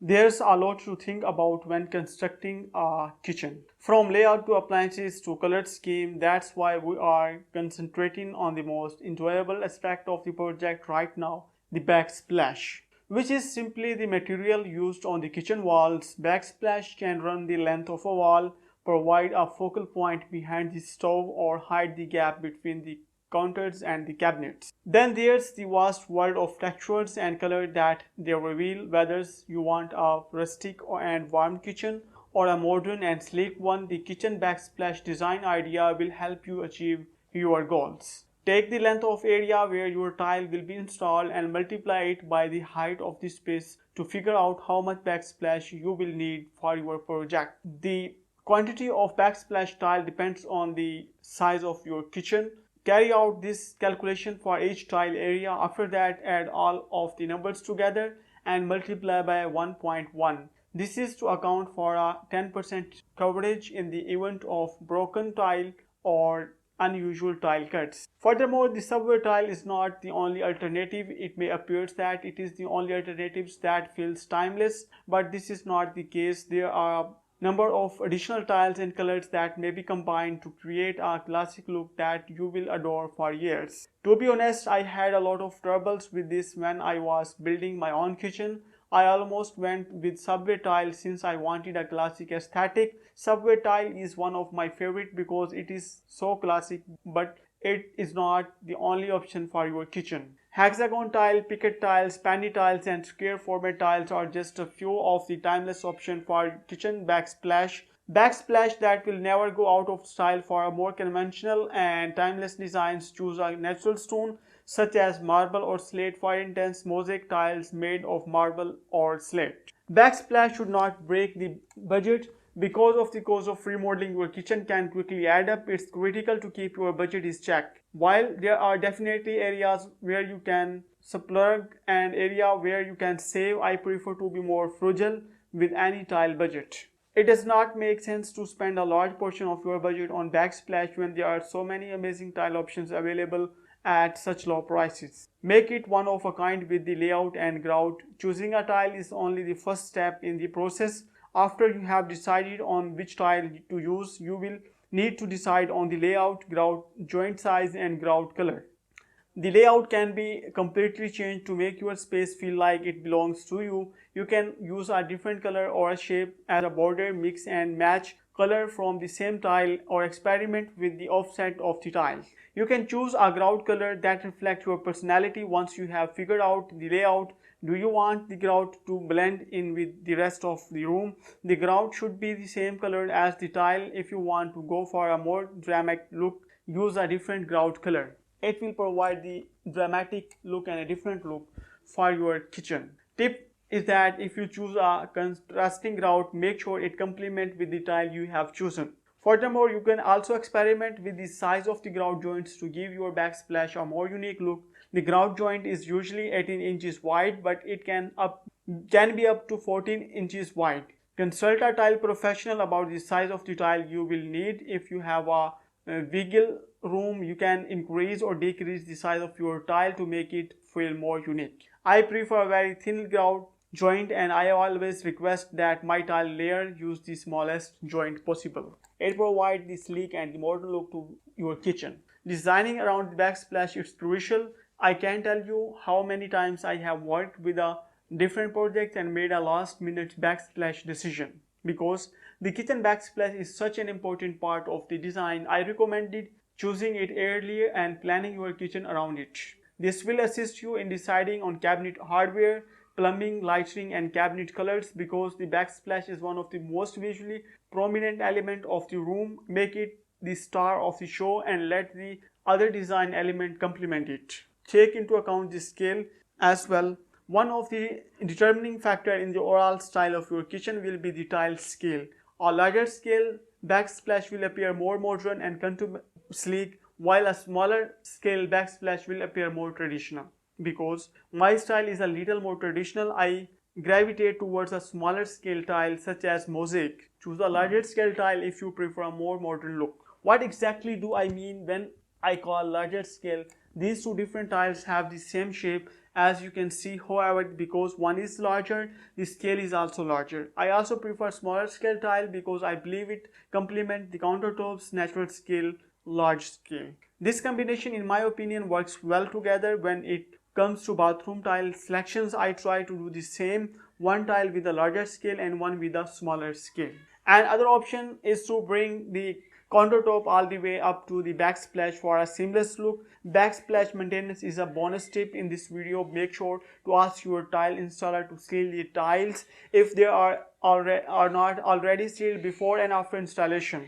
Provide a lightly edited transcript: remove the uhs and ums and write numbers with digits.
There's a lot to think about when constructing a kitchen. From layout to appliances to color scheme, that's why we are concentrating on the most enjoyable aspect of the project right now, the backsplash, which is simply the material used on the kitchen walls. Backsplash can run the length of a wall, provide a focal point behind the stove, or hide the gap between the counters and the cabinets. Then there's the vast world of textures and color that they reveal. Whether you want a rustic and warm kitchen or a modern and sleek one, the kitchen backsplash design idea will help you achieve your goals. Take the length of area where your tile will be installed and multiply it by the height of the space to figure out how much backsplash you will need for your project. The quantity of backsplash tile depends on the size of your kitchen. Carry out this calculation for each tile area. After that, add all of the numbers together and multiply by 1.1. This is to account for a 10% coverage in the event of broken tile or unusual tile cuts. Furthermore, the subway tile is not the only alternative. It may appear that it is the only alternative that feels timeless, but this is not the case. There are number of additional tiles and colors that may be combined to create a classic look that you will adore for years. To be honest, I had a lot of troubles with this when I was building my own kitchen. I almost went with subway tile since I wanted a classic aesthetic. Subway tile is one of my favorite because it is so classic, but it is not the only option for your kitchen. Hexagon tile, picket tiles, penny tiles and square format tiles are just a few of the timeless options for kitchen backsplash. Backsplash that will never go out of style. For a more conventional and timeless designs, choose a natural stone such as marble or slate. For intense mosaic tiles made of marble or slate. Backsplash should not break the budget. Because of the cost of remodeling your kitchen can quickly add up, it's critical to keep your budget in check. While there are definitely areas where you can splurge and area where you can save, I prefer to be more frugal with any tile budget. It does not make sense to spend a large portion of your budget on backsplash when there are so many amazing tile options available at such low prices. Make it one of a kind with the layout and grout. Choosing a tile is only the first step in the process. After you have decided on which tile to use, you will need to decide on the layout, grout, joint size and grout color. The layout can be completely changed to make your space feel like it belongs to you. You can use a different color or a shape as a border, mix and match color from the same tile or experiment with the offset of the tile. You can choose a grout color that reflects your personality. Once you have figured out the layout, do you want the grout to blend in with the rest of the room? The grout should be the same color as the tile. If you want to go for a more dramatic look, use a different grout color. It will provide the dramatic look and a different look for your kitchen. Tip is that if you choose a contrasting grout, make sure it complements with the tile you have chosen. Furthermore, you can also experiment with the size of the grout joints to give your backsplash a more unique look. The grout joint is usually 18 inches wide, but it can be up to 14 inches wide. Consult a tile professional about the size of the tile you will need. If you have a wiggle room, you can increase or decrease the size of your tile to make it feel more unique. I prefer a very thin grout joint and I always request that my tile layer use the smallest joint possible. It provides the sleek and the modern look to your kitchen. Designing around the backsplash is crucial. I can't tell you how many times I have worked with a different project and made a last minute backsplash decision. Because the kitchen backsplash is such an important part of the design, I recommended choosing it earlier and planning your kitchen around it. This will assist you in deciding on cabinet hardware, plumbing, lighting and cabinet colors. Because the backsplash is one of the most visually prominent element of the room, make it the star of the show and let the other design element complement it. Take into account the scale as well. One of the determining factor in the overall style of your kitchen will be the tile scale. A larger scale backsplash will appear more modern and sleek, while a smaller scale backsplash will appear more traditional. Because my style is a little more traditional, I gravitate towards a smaller scale tile such as mosaic. Choose a larger scale tile if you prefer a more modern look. What exactly do I mean when I call larger scale? These two different tiles have the same shape as you can see. However, because one is larger, the scale is also larger. I also prefer smaller scale tile because I believe it complements the countertop's natural scale, large scale. This combination in my opinion works well together. When it comes to bathroom tile selections, I try to do the same, one tile with a larger scale and one with a smaller scale. And other option is to bring the countertop all the way up to the backsplash for a seamless look. Backsplash maintenance is a bonus tip in this video. Make sure to ask your tile installer to seal the tiles if they are not already sealed before and after installation.